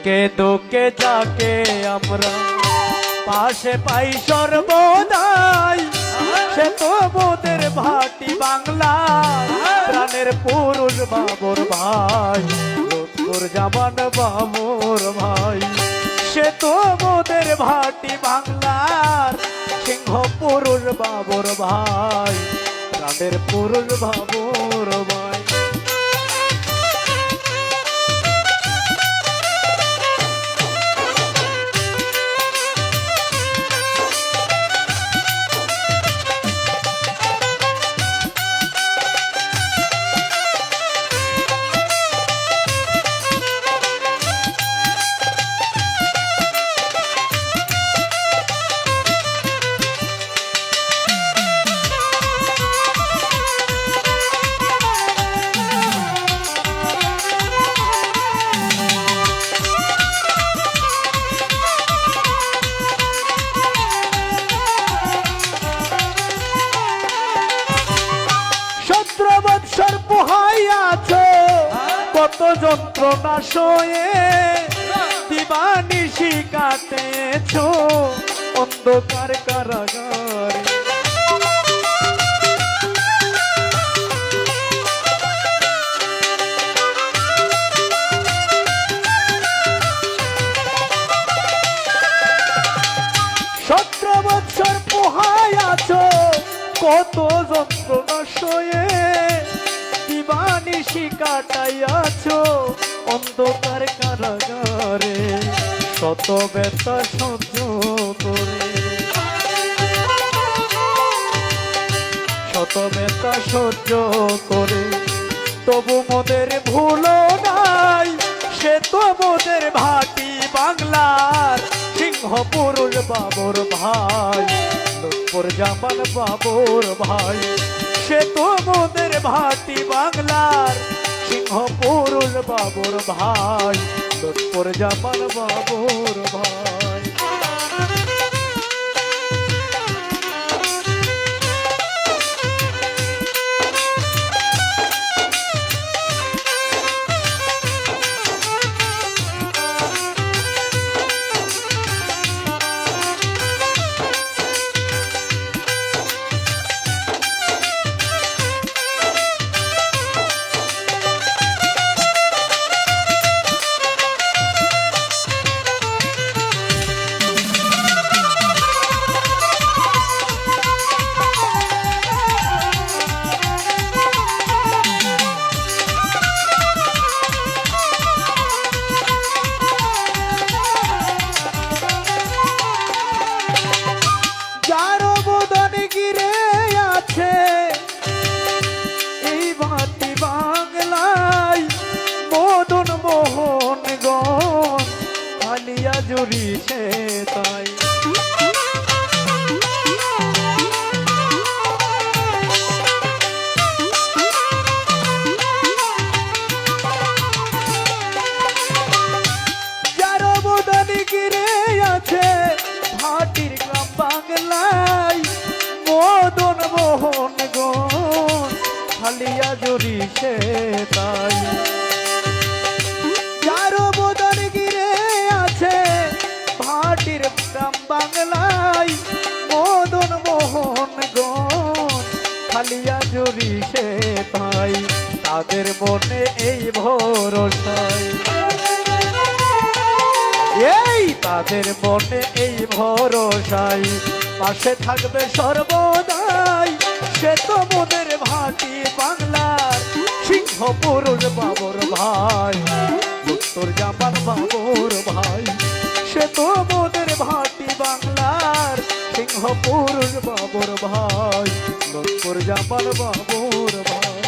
সুখে দুঃখে যাকে আমরা পাশে পাই সর্বদাই, সে তো মোদের ভাটি বাংলা প্রাণের পুরুষ বাবর ভাই, লুৎফর জামান বাবর ভাই। সে তো মোদের ভাটি বাংলার সিংহ পুরুষ বাবর ভাই, প্রাণের পুরুষ বাবর ভাই। কত যন্ত্রণা সয়ে দিবানিশি কাটেছ অন্ধকার কারাগারে, বৎসর পোহাইয়াছ কত যন্ত্রণা সয়ে দিবানিশি কাটাইয়াছ অন্ধকার কারাগারে, শত ব্যথা সহ্য করে, শত ব্যথা সহ্য করে তবু মোদের ভুলো নাই, সে তো মোদের ভাটি বাংলার সিংহ পুরুষ বাবর ভাই, লুৎফর জামান বাবর ভাই। সে তো মোদের ভাটি বাংলার সিংহ পুরুষ বাবর ভাই, লুৎফর জামান বাবর ভাই। জুড়িছে তাই যার অবদানে গিরে আছে ভাটির গ্রাম বাংলায়, মদন মোহন গণ খালিয়া জুড়িছে তাই। ভাটির গ্রাম বাংলায় মদন মোহন গণ খালিয়া জুড়িছে তাই, তাদের মনে এই ভরসায়, এই তাদের মনে এই ভরসায় পাশে থাকবে সর্বদাই, সে তো মোদের ভাটি বাংলার সিংহ পুরুষ বাবর ভাই, লুৎফর জামান বাবর ভাই। সে তো মোদের ভাটি বাংলার সিংহ পুরুষ বাবর ভাই, লুৎফর জামান বাবর ভাই।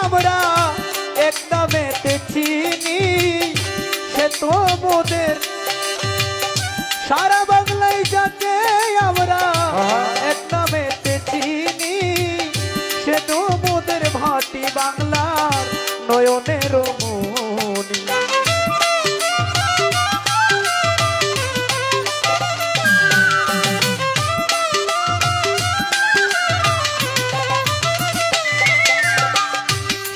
আমরা এক নামেতে চিনি, সে তো মোদের সারা বাংলায় যাকে আমরা এক নামেতে চিনি, সে তো মোদের ভাটি বাংলার নয়নের মনি।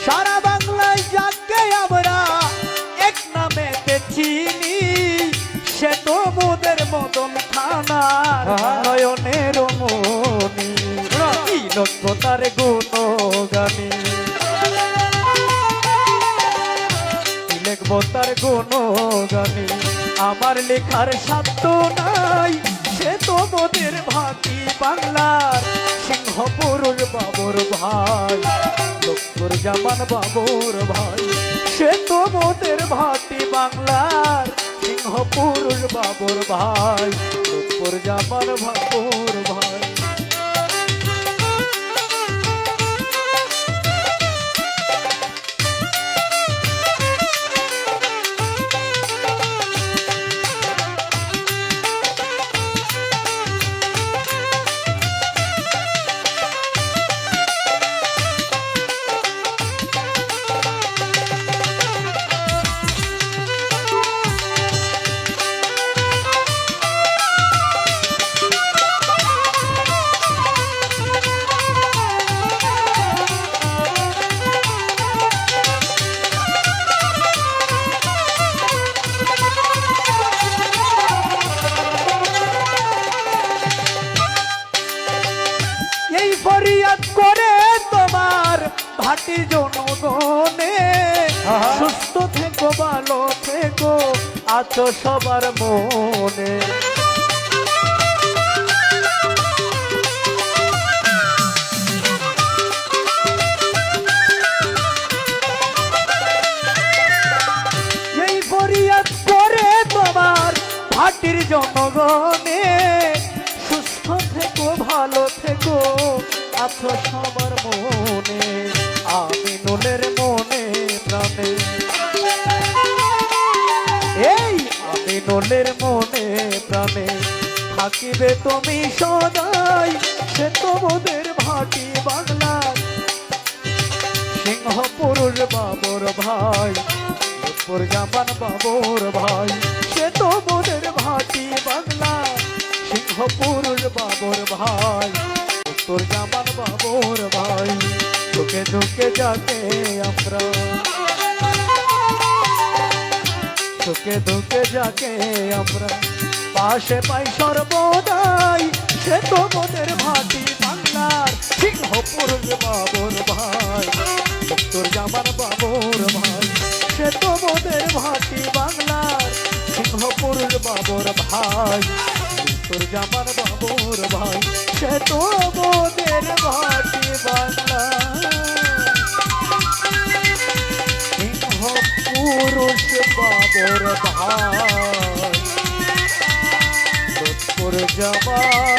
সারা বাংলায় যাকে আমরা এক নামেতে চিনি, সে তো মোদের মদন খানার নয়নের মনি। কি লক্ষ্য তার গুণগানি, কি লিখবো তার গুণগানি, আমার লেখার সাধ্য নাই, সে তো মোদের ভাটি বাংলার সিংহ পুরুষ বাবুর ভাই, লক্ষ্মর জামান বাবুর ভাই, সে তো মোদের ভাটি বাংলার সিংহ পুরুষ বাবুর ভাই, লক্ষ্মর জামান বাবুর ভাই। ফরিয়াদ করে তোমার ভাটির জনগণে, সুস্থ থেকো ভালো থেকো আছো সবার মনে। এই ফরিয়াদ করে তোমার ভাটির জনগণে, সুস্থ থেকো ভালো থেকো আছো সবার মনে। আমি নুলের মনে প্রাণে, এই আমি নুলের মনে প্রাণে থাকিবে তুমি সদাই, সে তোমাদের ভাটি বাংলার সিংহ পুরুষ বাবুর ভাই, লক্ষ্মর জামান বাবুর ভাই, সে তোমাদের ভাটি বাংলার সিংহ পুরুষ বাবুর ভাই, তোর জামান বাবুর ভাই। ঢুকে ঢুকে যাকে আমরা, ঢুকে ঢুকে যাকে আমরা পাশে পাই সর্বদাই, সে তো মোদের ভাটি বাংলার সিংহ পুরুষ বাবুর ভাই, তোর জামান বাবুর ভাই, সে তো মোদের ভাটি বাংলার সিংহ পুরুষ বাবুর ভাই, তোর জামান বাবুর ভাই, সে তো মোদের ভাটি বাংলার সিংহ পুরুষ বাবুর ভাই, তোর জামান